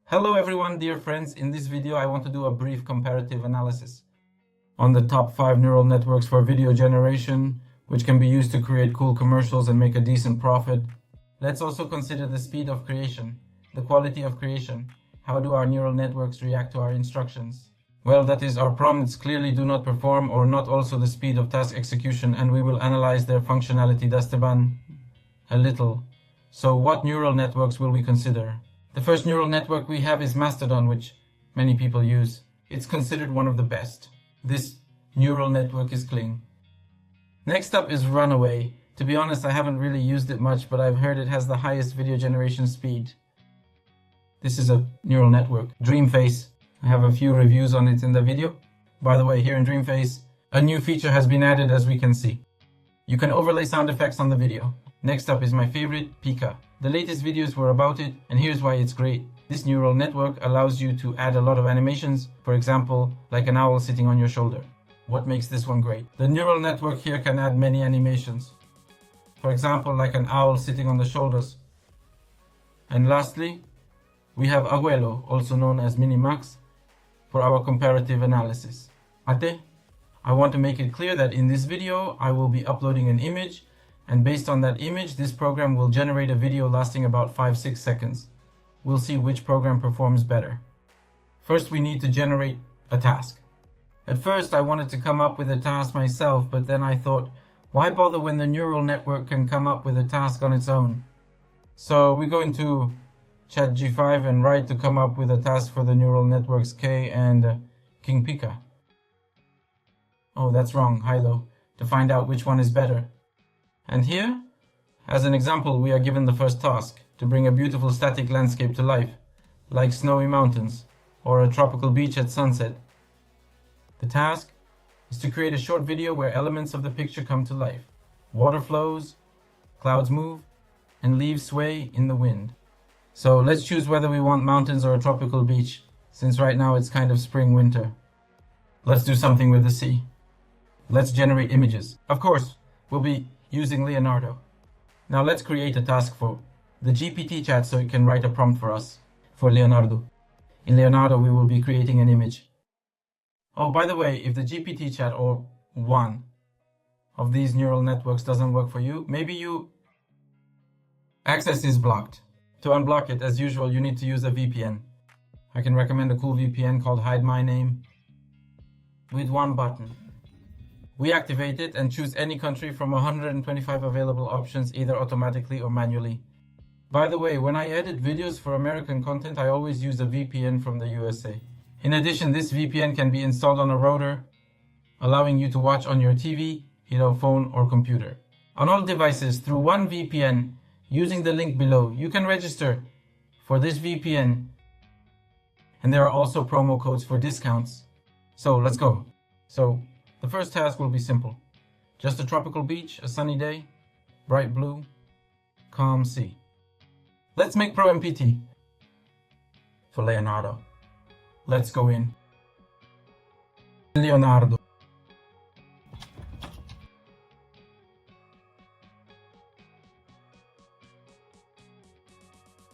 Hello everyone, dear friends. In this video I want to do a brief comparative analysis on the top 5 neural networks for video generation, which can be used to create cool commercials and make a decent profit. Let's also consider the speed of creation, the quality of creation. How do our neural networks react to our instructions? Well, that is, our prompts clearly do not perform or not also the speed of task execution, and we will analyze their functionality a little. So what neural networks will we consider? The first neural network we have is Mastodon, which many people use. It's considered one of the best. This neural network is Kling. Next up is Runway. To be honest, I haven't really used it much, but I've heard it has the highest video generation speed. This is a neural network. DreamFace. I have a few reviews on it in the video. By the way, here in DreamFace, a new feature has been added, as we can see. You can overlay sound effects on the video. Next up is my favorite, Pika. The latest videos were about it, and here's why it's great. This neural network allows you to add a lot of animations, for example, like an owl sitting on your shoulder. What makes this one great? The neural network here can add many animations. For example, like an owl sitting on the shoulders. And lastly, we have Hailuo, also known as Minimax, for our comparative analysis. I want to make it clear that in this video, I will be uploading an image, and based on that image, this program will generate a video lasting about 5-6 seconds. We'll see which program performs better. First, we need to generate a task. At first, I wanted to come up with a task myself, but then I thought, why bother when the neural network can come up with a task on its own? So we go into ChatG5 and write to come up with a task for the neural networks K and King Pika. Oh, that's wrong, Hailuo, to find out which one is better. And here, as an example, we are given the first task, to bring a beautiful static landscape to life, like snowy mountains, or a tropical beach at sunset. The task is to create a short video where elements of the picture come to life. Water flows, clouds move, and leaves sway in the wind. So let's choose whether we want mountains or a tropical beach, since right now it's kind of spring-winter. Let's do something with the sea. Let's generate images. Of course, we'll be using Leonardo. Now let's create a task for the GPT chat so it can write a prompt for us for Leonardo. In Leonardo, we will be creating an image. Oh, by the way, if the GPT chat or one of these neural networks doesn't work for you, maybe access is blocked. To unblock it, as usual, you need to use a VPN. I can recommend a cool VPN called Hide My Name with one button. We activate it and choose any country from 125 available options, either automatically or manually. By the way, when I edit videos for American content, I always use a VPN from the USA. In addition, this VPN can be installed on a router, allowing you to watch on your TV, phone, or computer. On all devices, through one VPN, using the link below, you can register for this VPN. And there are also promo codes for discounts. So let's go. The first task will be simple. Just a tropical beach, a sunny day, bright blue, calm sea. Let's make Pro MPT for Leonardo. Let's go in. Leonardo.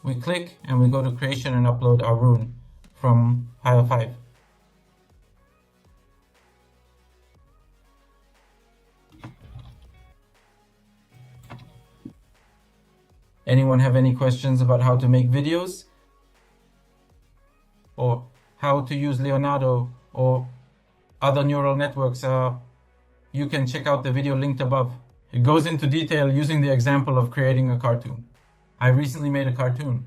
We click and we go to creation and upload our rune from Hailuo 5. Anyone have any questions about how to make videos? Or how to use Leonardo or other neural networks? You can check out the video linked above. It goes into detail using the example of creating a cartoon. I recently made a cartoon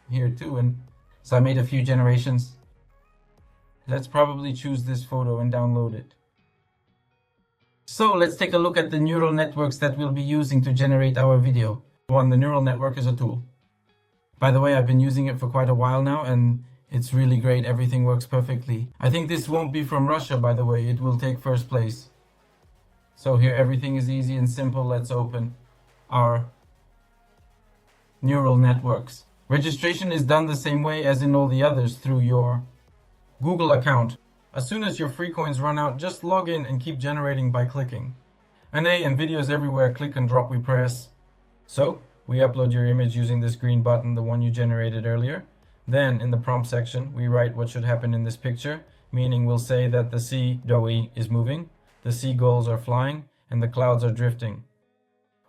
here too, and so I made a few generations. Let's probably choose this photo and download it. So let's take a look at the neural networks that we'll be using to generate our video. One, the neural network is a tool. By the way, I've been using it for quite a while now, and it's really great. Everything works perfectly. I think this won't be from Russia, by the way. It will take first place. So here everything is easy and simple. Let's open our neural networks. Registration is done the same way as in all the others, through your Google account. As soon as your free coins run out, just log in and keep generating by clicking. And videos everywhere, click and drop, we press. So we upload your image using this green button, the one you generated earlier. Then in the prompt section, we write what should happen in this picture, meaning we'll say that the sea doughy is moving, the seagulls are flying, and the clouds are drifting.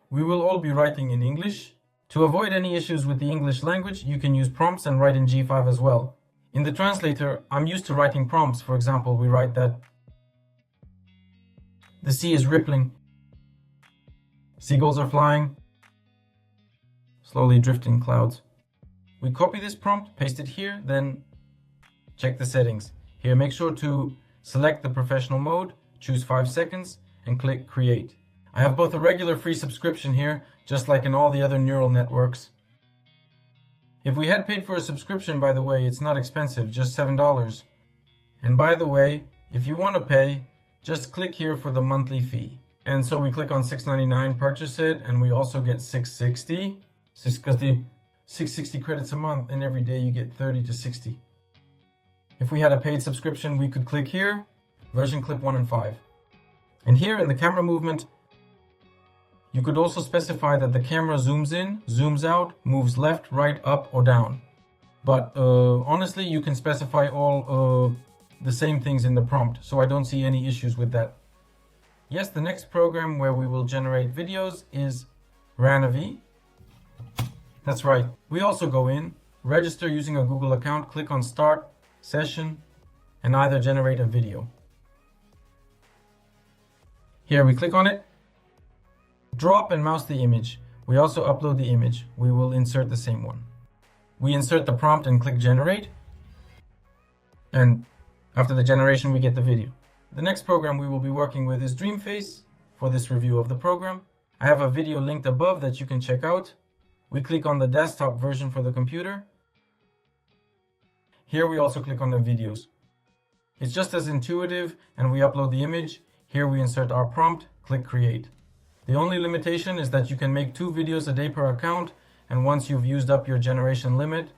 We will all be writing in English. To avoid any issues with the English language, you can use prompts and write in G5 as well. In the translator, I'm used to writing prompts. For example, we write that the sea is rippling, seagulls are flying, slowly drifting clouds. We copy this prompt, paste it here, then check the settings. Here, make sure to select the professional mode, choose 5 seconds, and click create. I have both a regular free subscription here, just like in all the other neural networks. If we had paid for a subscription, by the way, it's not expensive, just $7. And by the way, if you want to pay, just click here for the monthly fee. And so we click on $6.99, purchase it, and we also get 660 credits a month, and every day you get 30 to 60. If we had a paid subscription, we could click here, version clip 1 and 5. And here in the camera movement, you could also specify that the camera zooms in, zooms out, moves left, right, up, or down. But honestly, you can specify all the same things in the prompt, so I don't see any issues with that. Yes, the next program where we will generate videos is Runway. That's right. We also go in, register using a Google account, click on Start Session, and either generate a video. Here we click on it, drop and mouse the image. We also upload the image. We will insert the same one. We insert the prompt and click Generate. And after the generation, we get the video. The next program we will be working with is DreamFace for this review of the program. I have a video linked above that you can check out. We click on the desktop version for the computer. Here we also click on the videos. It's just as intuitive, and we upload the image. Here we insert our prompt, click create. The only limitation is that you can make 2 videos a day per account, and once you've used up your generation limit,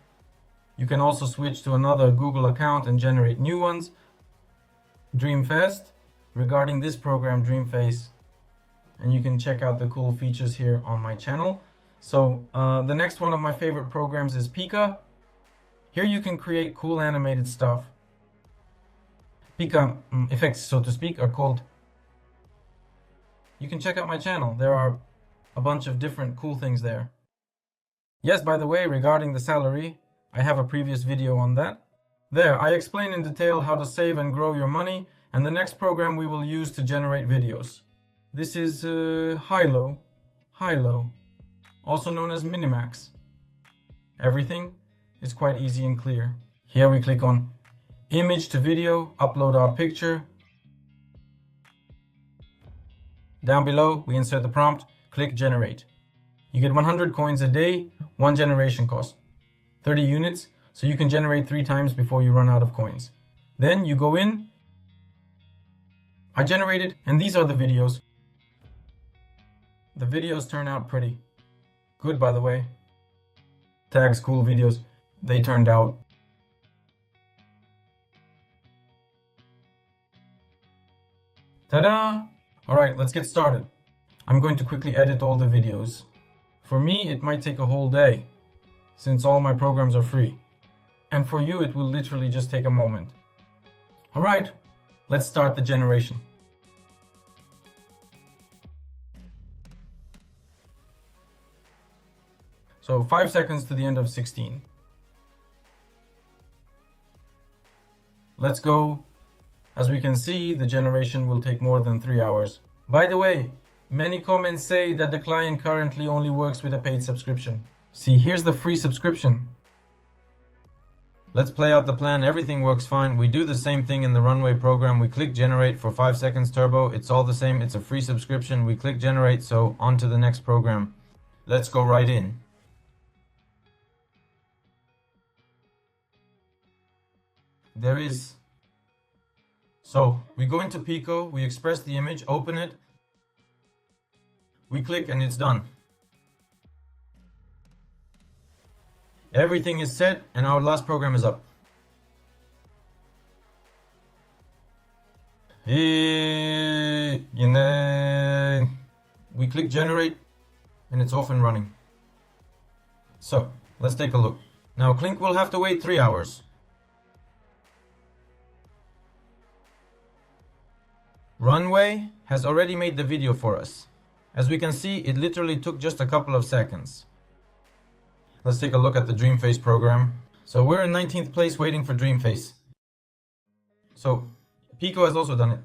you can also switch to another Google account and generate new ones. DreamFace, regarding this program DreamFace, and you can check out the cool features here on my channel. So the next one of my favorite programs is Pika. Here you can create cool animated stuff. Pika effects, so to speak, are called. You can check out my channel. There are a bunch of different cool things there. Yes, by the way, regarding the salary, I have a previous video on that. There, I explain in detail how to save and grow your money, and the next program we will use to generate videos. This is Hailuo, also known as Minimax. Everything is quite easy and clear. Here we click on Image to Video, upload our picture. Down below, we insert the prompt, click Generate. You get 100 coins a day, 1 generation cost, 30 units, so you can generate 3 times before you run out of coins. Then you go in, I generated, and these are the videos. The videos turn out pretty good, by the way. Tags, cool videos, they turned out. Ta-da! Alright, let's get started. I'm going to quickly edit all the videos. For me, it might take a whole day, since all my programs are free. And for you, it will literally just take a moment. Alright, let's start the generation. So 5 seconds to the end of 16. Let's go. As we can see, the generation will take more than 3 hours. By the way, many comments say that the client currently only works with a paid subscription. See, here's the free subscription. Let's play out the plan. Everything works fine. We do the same thing in the Runway program. We click generate for 5 seconds turbo. It's all the same. It's a free subscription. We click generate, so on to the next program. Let's go right in. There is. So we go into Pico, we express the image, open it, we click and it's done. Everything is set and our last program is up. We click generate and it's off and running. So let's take a look. Now Kling will have to wait 3 hours. Runway has already made the video for us. As we can see, it literally took just a couple of seconds. Let's take a look at the DreamFace program. So we're in 19th place waiting for DreamFace. So Pico has also done it.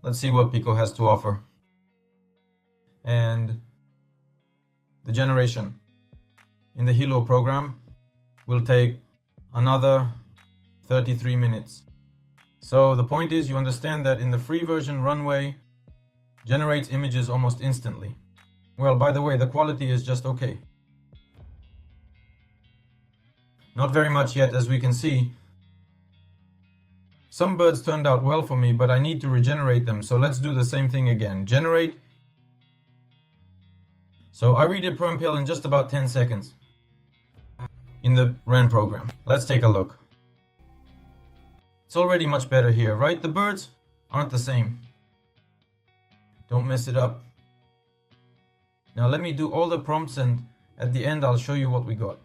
Let's see what Pico has to offer. And the generation in the Hailuo program will take another 33 minutes. So the point is, you understand that in the free version, Runway generates images almost instantly. Well, by the way, the quality is just okay. Not very much yet, as we can see. Some birds turned out well for me, but I need to regenerate them, so let's do the same thing again. Generate. So I redid PermPill in just about 10 seconds in the REN program. Let's take a look. It's already much better here, right? The birds aren't the same. Don't mess it up. Now let me do all the prompts, and at the end I'll show you what we got.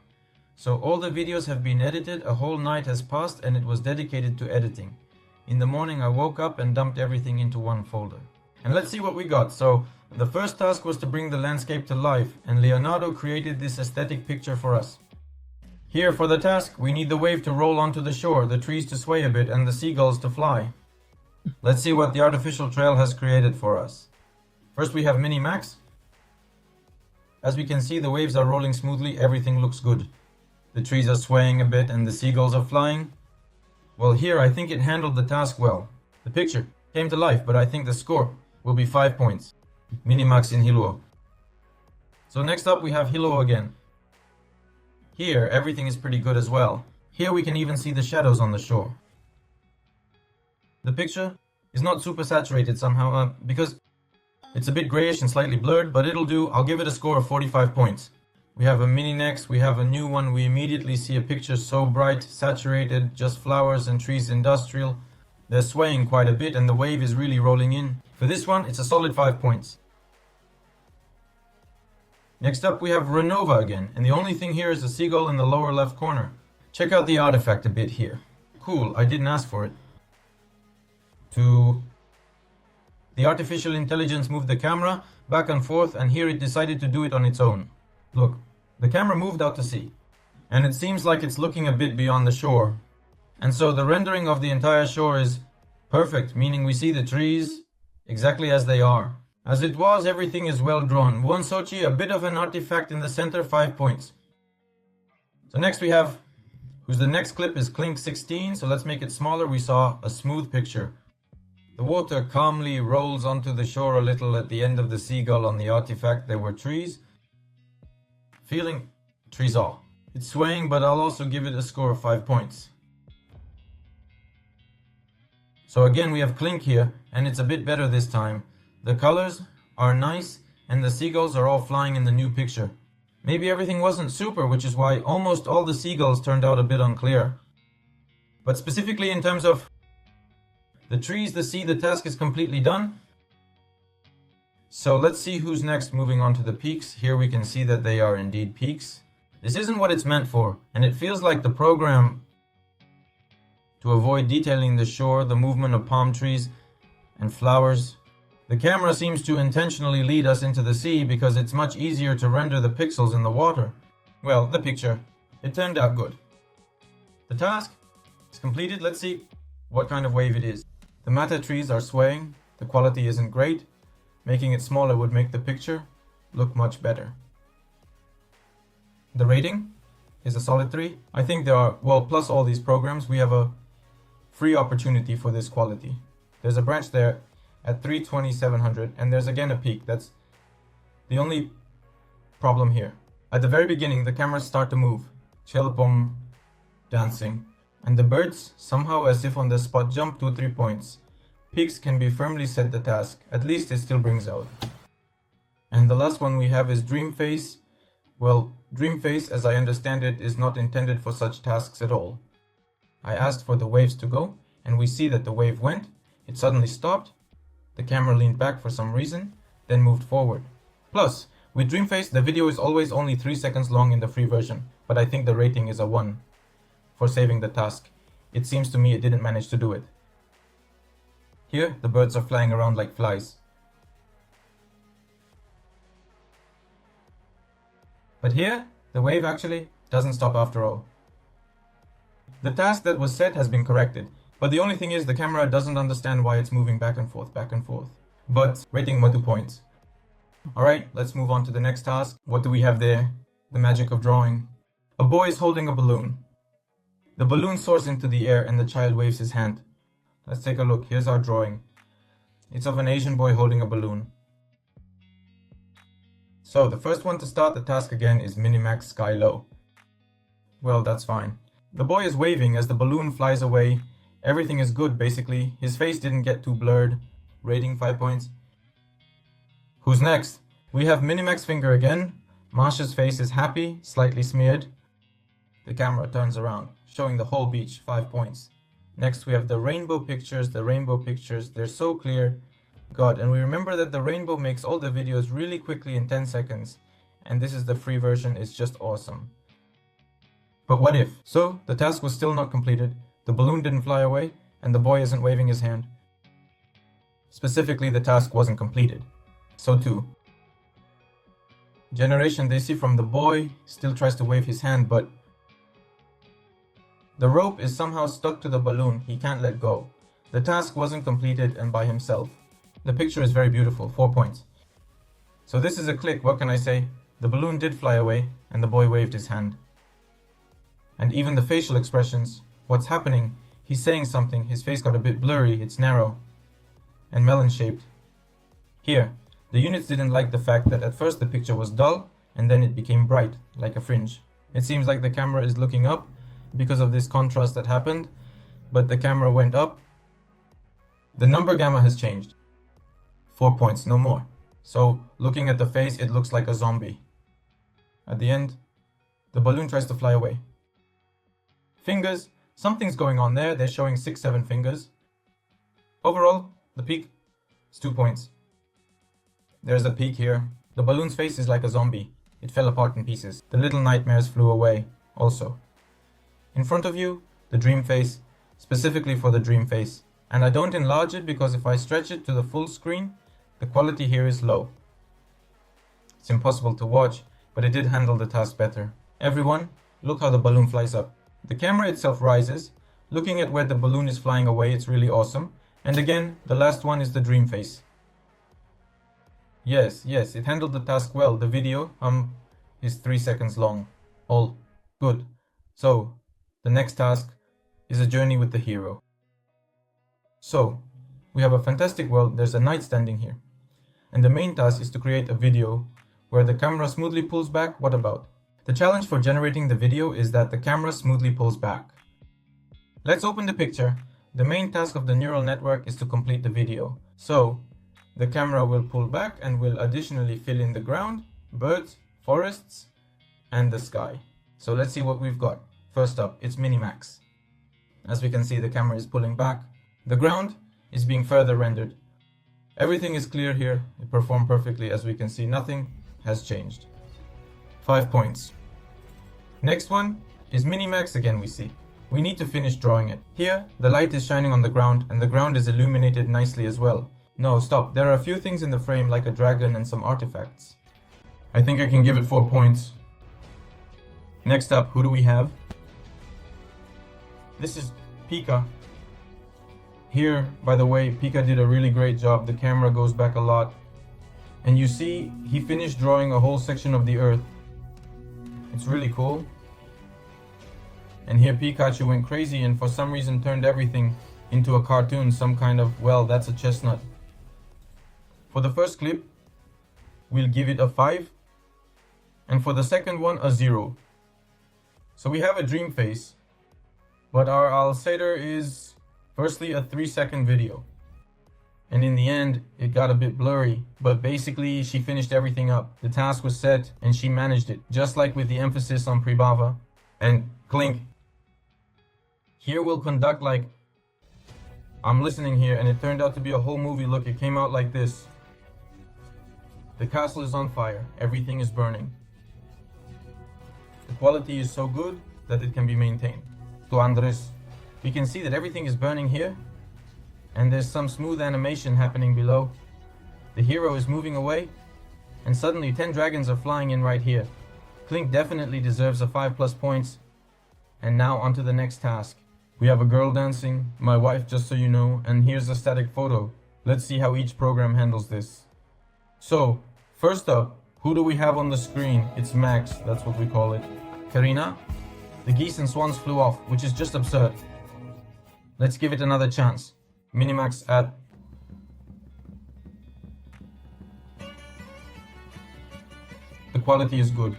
So all the videos have been edited, a whole night has passed, and it was dedicated to editing. In the morning I woke up and dumped everything into one folder. And let's see what we got. So the first task was to bring the landscape to life, and Leonardo created this aesthetic picture for us. Here for the task, we need the wave to roll onto the shore, the trees to sway a bit, and the seagulls to fly. Let's see what the artificial trail has created for us. First we have Minimax. As we can see, the waves are rolling smoothly, everything looks good. The trees are swaying a bit and the seagulls are flying. Well, here I think it handled the task well. The picture came to life, but I think the score will be 5 points. Minimax in Hailuo. So next up we have Hailuo again. Here everything is pretty good as well. Here we can even see the shadows on the shore. The picture is not super saturated somehow because it's a bit grayish and slightly blurred, but it'll do. I'll give it a score of 45 points. We have a mini next, we have a new one. We immediately see a picture so bright, saturated, just flowers and trees, industrial. They're swaying quite a bit and the wave is really rolling in. For this one, it's a solid 5 points. Next up we have Renova again, and the only thing here is a seagull in the lower left corner. Check out the artifact a bit here. Cool, I didn't ask for it. The artificial intelligence moved the camera back and forth, and here it decided to do it on its own. Look, the camera moved out to sea, and it seems like it's looking a bit beyond the shore. And so the rendering of the entire shore is perfect, meaning we see the trees exactly as they are. As it was, everything is well drawn. One Sochi, a bit of an artifact in the center, 5 points. So next we have, the next clip is Kling 16, so let's make it smaller. We saw a smooth picture. The water calmly rolls onto the shore a little. At the end of the seagull on the artifact there were trees. Feeling trees all. It's swaying, but I'll also give it a score of 5 points. So again we have Kling here, and it's a bit better this time. The colors are nice, and the seagulls are all flying in the new picture. Maybe everything wasn't super, which is why almost all the seagulls turned out a bit unclear. But specifically in terms of the trees, the sea, the task is completely done. So let's see who's next. Moving on to the peaks. Here we can see that they are indeed peaks. This isn't what it's meant for, and it feels like the program, to avoid detailing the shore, the movement of palm trees and flowers, the camera seems to intentionally lead us into the sea because it's much easier to render the pixels in the water. Well, the picture, it turned out good. The task is completed. Let's see what kind of wave it is. The mata trees are swaying. The quality isn't great. Making it smaller would make the picture look much better. The rating is a solid 3. I think there are, well, plus all these programs, we have a free opportunity for this quality. There's a branch there at 320/700, and there's again a peak. That's the only problem here. At the very beginning, the cameras start to move. Chelpom dancing. And the birds, somehow as if on the spot, jump 2-3 points. Peaks can be firmly set the task. At least it still brings out. And the last one we have is DreamFace. Well, DreamFace, as I understand it, is not intended for such tasks at all. I asked for the waves to go, and we see that the wave went. It suddenly stopped. The camera leaned back for some reason, then moved forward. Plus, with DreamFace, the video is always only 3 seconds long in the free version, but I think the rating is a 1. for saving the task. It seems to me it didn't manage to do it. Here, the birds are flying around like flies. But here, the wave actually doesn't stop after all. The task that was set has been corrected, but the only thing is the camera doesn't understand why it's moving back and forth. But rating 1 to 2 points. Alright, let's move on to the next task. What do we have there? The magic of drawing. A boy is holding a balloon. The balloon soars into the air and the child waves his hand. Let's take a look. Here's our drawing. It's of an Asian boy holding a balloon. So the first one to start the task again is Minimax Sky Low. Well, that's fine. The boy is waving as the balloon flies away. Everything is good basically. His face didn't get too blurred. Rating 5 points. Who's next? We have Minimax Finger again. Marsha's face is happy, slightly smeared. The camera turns around, showing the whole beach, 5 points. Next we have the rainbow pictures. They're so clear. God, and we remember that the rainbow makes all the videos really quickly in 10 seconds. And this is the free version, it's just awesome. But what if? So, the task was still not completed, the balloon didn't fly away, and the boy isn't waving his hand. Specifically, the task wasn't completed. So too. Generation they see from the boy still tries to wave his hand, but the rope is somehow stuck to the balloon, he can't let go. The task wasn't completed and by himself. The picture is very beautiful, 4 points. So this is a click, what can I say? The balloon did fly away and the boy waved his hand. And even the facial expressions, what's happening? He's saying something, his face got a bit blurry, it's narrow and melon shaped. Here, the units didn't like the fact that at first the picture was dull and then it became bright, like a fringe. It seems like the camera is looking up because of this contrast that happened, but the camera went up. The number gamma has changed. 4 points, no more. So, looking at the face, it looks like a zombie. At the end, the balloon tries to fly away. Fingers, something's going on there, they're showing 6-7 fingers. Overall, the peak is 2 points. There's a peak here. The balloon's face is like a zombie. It fell apart in pieces. The little nightmares flew away, also. In front of you, the DreamFace, specifically for the DreamFace. And I don't enlarge it because if I stretch it to the full screen, the quality here is low. It's impossible to watch, but it did handle the task better. Everyone, look how the balloon flies up. The camera itself rises. Looking at where the balloon is flying away, it's really awesome. And again, the last one is the DreamFace. Yes, it handled the task well. The video, is 3 seconds long. All good. So, the next task is a journey with the hero. So, we have a fantastic world, there's a knight standing here. And the main task is to create a video where the camera smoothly pulls back. What about? The challenge for generating the video is that the camera smoothly pulls back. Let's open the picture. The main task of the neural network is to complete the video. So, the camera will pull back and will additionally fill in the ground, birds, forests, and the sky. So let's see what we've got. First up, it's Minimax. As we can see, the camera is pulling back. The ground is being further rendered. Everything is clear here. It performed perfectly. As we can see, nothing has changed. 5 points. Next one is Minimax again we see. We need to finish drawing it. Here, the light is shining on the ground and the ground is illuminated nicely as well. No, stop. There are a few things in the frame like a dragon and some artifacts. I think I can give it 4 points. Next up, who do we have? This is Pika. Here, by the way, Pika did a really great job. The camera goes back a lot. And you see, he finished drawing a whole section of the earth. It's really cool. And here Pikachu went crazy and for some reason turned everything into a cartoon, some kind of, well, that's a chestnut. For the first clip, we'll give it a 5. And for the second one, a 0. So we have a DreamFace. But our Alsator is firstly a 3-second video. And in the end, it got a bit blurry. But basically, she finished everything up. The task was set and she managed it. Just like with the emphasis on Pribhava and Kling. Here we'll conduct like, I'm listening here and it turned out to be a whole movie. Look, it came out like this. The castle is on fire. Everything is burning. The quality is so good that it can be maintained. to Andres. We can see that everything is burning here, and there's some smooth animation happening below. The hero is moving away, and suddenly 10 dragons are flying in right here. Kling definitely deserves a 5+ points. And now onto the next task. We have a girl dancing, my wife just so you know, and here's a static photo. Let's see how each program handles this. So, first up, who do we have on the screen? It's Max, that's what we call it. Karina? The geese and swans flew off, which is just absurd. Let's give it another chance. Minimax at... The quality is good.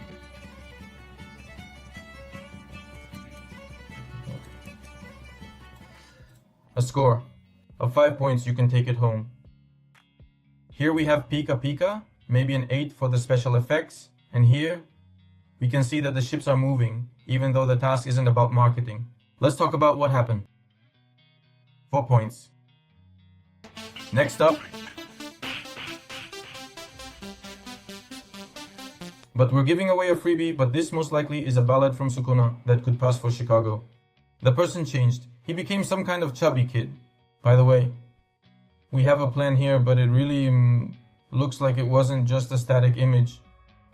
A score of 5 points, you can take it home. Here we have Pika, maybe an 8 for the special effects. And here we can see that the ships are moving, even though the task isn't about marketing. Let's talk about what happened. 4 points. Next up. But we're giving away a freebie, but this most likely is a ballad from Sukuna that could pass for Chicago. The person changed. He became some kind of chubby kid. By the way, we have a plan here, but it really looks like it wasn't just a static image.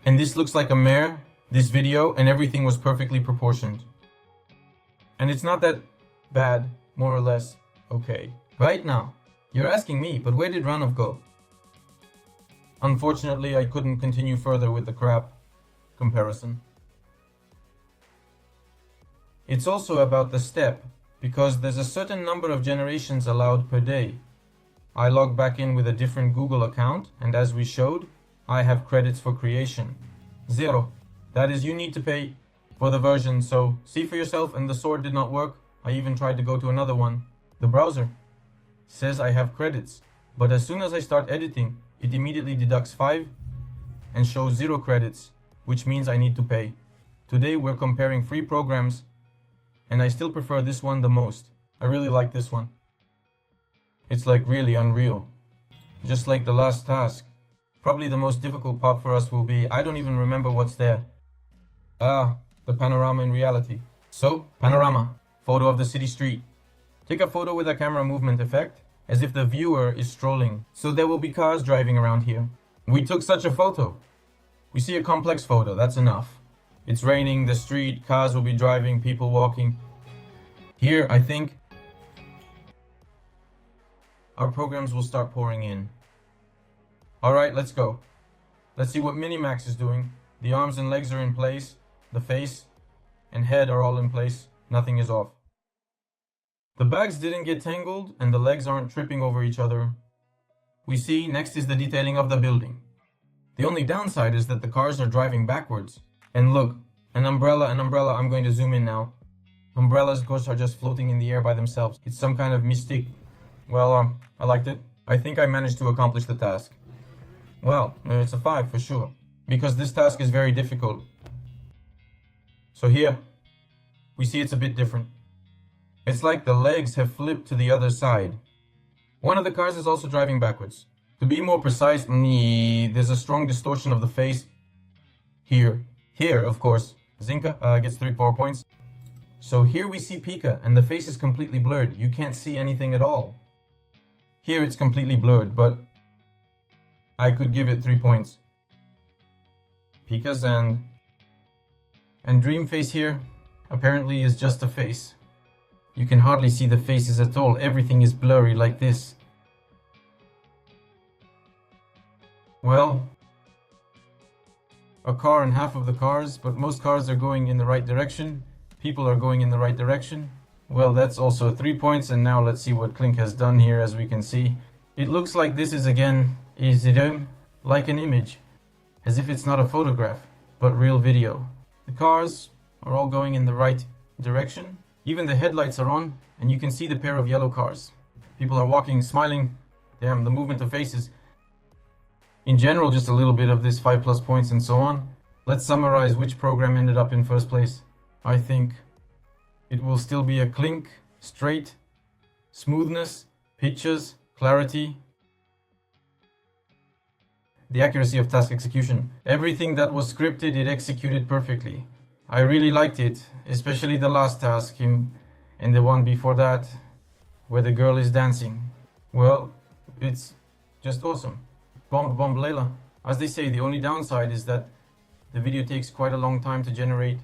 And this looks like a mare, this video, and everything was perfectly proportioned. And it's not that bad, more or less. Okay. Right now, you're asking me, but where did Ranov go? Unfortunately, I couldn't continue further with the crap comparison. It's also about the step, because there's a certain number of generations allowed per day. I log back in with a different Google account, and as we showed, I have credits for creation. 0. That is, you need to pay for the version, so see for yourself, and the sword did not work. I even tried to go to another one. The browser says I have credits, but as soon as I start editing, it immediately deducts 5 and shows 0 credits, which means I need to pay. Today we're comparing free programs, and I still prefer this one the most. I really like this one. It's like really unreal. Just like the last task. Probably the most difficult part for us will be, I don't even remember what's there. Ah, the panorama in reality. So, panorama. Photo of the city street. Take a photo with a camera movement effect, as if the viewer is strolling. So there will be cars driving around here. We took such a photo. We see a complex photo, that's enough. It's raining, the street, cars will be driving, people walking. Here, I think, our programs will start pouring in. Alright, let's go. Let's see what Minimax is doing. The arms and legs are in place. The face and head are all in place. Nothing is off. The bags didn't get tangled and the legs aren't tripping over each other. We see next is the detailing of the building. The only downside is that the cars are driving backwards. And look, an umbrella, I'm going to zoom in now. Umbrellas, of course, are just floating in the air by themselves. It's some kind of mystique. Well, I liked it. I think I managed to accomplish the task. Well, it's a 5 for sure, because this task is very difficult. So here, we see it's a bit different. It's like the legs have flipped to the other side. One of the cars is also driving backwards. To be more precise, there's a strong distortion of the face here. Here, of course, Zinka gets 3-4 points. So here we see Pika, and the face is completely blurred. You can't see anything at all. Here it's completely blurred, but I could give it 3 points. Pika's and DreamFace here apparently is just a face. You can hardly see the faces at all. Everything is blurry like this. Well, a car and half of the cars, but most cars are going in the right direction. People are going in the right direction. Well, that's also 3 points, and now let's see what Kling has done here. As we can see, it looks like this is again, like an image, as if it's not a photograph, but real video. The cars are all going in the right direction. Even the headlights are on, and you can see the pair of yellow cars. People are walking, smiling. Damn, the movement of faces. In general, just a little bit of this 5+ points and so on. Let's summarize which program ended up in first place. I think it will still be a Kling, straight, smoothness, pictures, clarity, the accuracy of task execution. Everything that was scripted, it executed perfectly. I really liked it, especially the last task. and the one before that where the girl is dancing. Well, it's just awesome. Bomb bomb Layla. As they say, the only downside is that the video takes quite a long time to generate,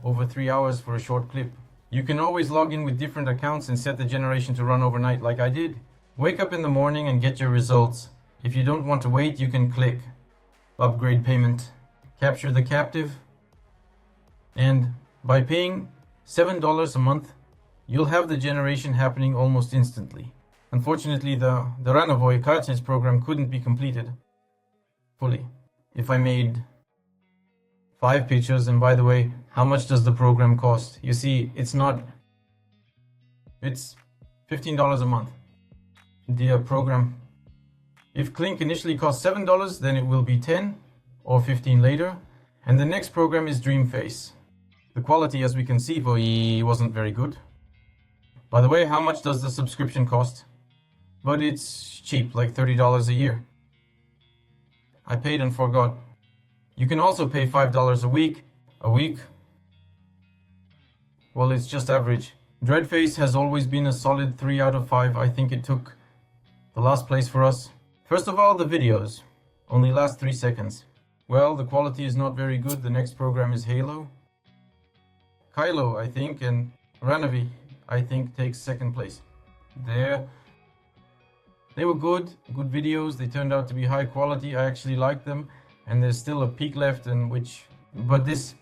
over 3 hours for a short clip. You can always log in with different accounts and set the generation to run overnight like I did. Wake up in the morning and get your results. If you don't want to wait, you can click upgrade payment, capture the captive, and by paying $7 a month, you'll have the generation happening almost instantly. Unfortunately, the Runway cartridge program couldn't be completed fully. If I made 5 pictures, and by the way, how much does the program cost? You see, it's $15 a month. The program. If Kling initially cost $7, then it will be 10 or 15 later. And the next program is DreamFace. The quality, as we can see, wasn't very good. By the way, how much does the subscription cost? But it's cheap, like $30 a year. I paid and forgot. You can also pay $5 a week. Well, it's just average. DreamFace has always been a solid 3 out of 5. I think it took the last place for us. First of all, the videos only last 3 seconds. Well, the quality is not very good. The next program is Hailuo, I think, and Runway, I think, takes second place. They were good videos. They turned out to be high quality. I actually liked them, and there's still a peak left, but this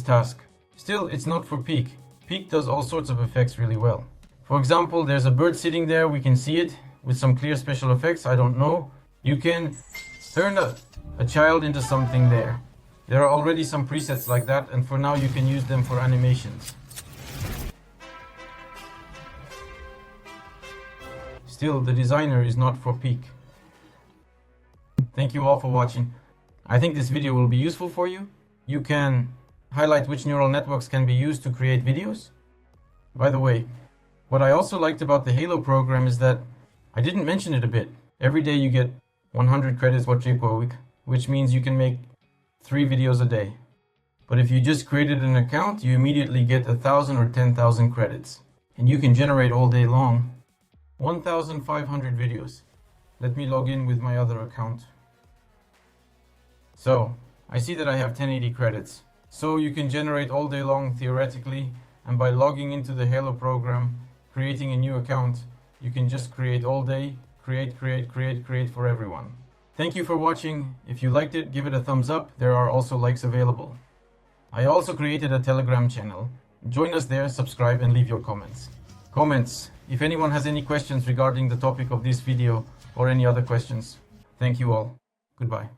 task, still, it's not for peak. Peak does all sorts of effects really well. For example, there's a bird sitting there. We can see it with some clear special effects. I don't know. You can turn a child into something there. There are already some presets like that, and for now you can use them for animations. Still, the designer is not for peak. Thank you all for watching. I think this video will be useful for you. You can highlight which neural networks can be used to create videos. By the way, what I also liked about the Hailuo program is that I didn't mention it a bit. Every day you get 100 credits per week, which means you can make 3 videos a day. But if you just created an account, you immediately get 1,000 or 10,000 credits. And you can generate all day long 1,500 videos. Let me log in with my other account. So, I see that I have 1080 credits. So you can generate all day long theoretically, and by logging into the Hailuo program, creating a new account, you can just create all day, create for everyone. Thank you for watching. If you liked it, give it a thumbs up. There are also likes available. I also created a Telegram channel. Join us there, subscribe, and leave your comments. If anyone has any questions regarding the topic of this video or any other questions. Thank you all. Goodbye.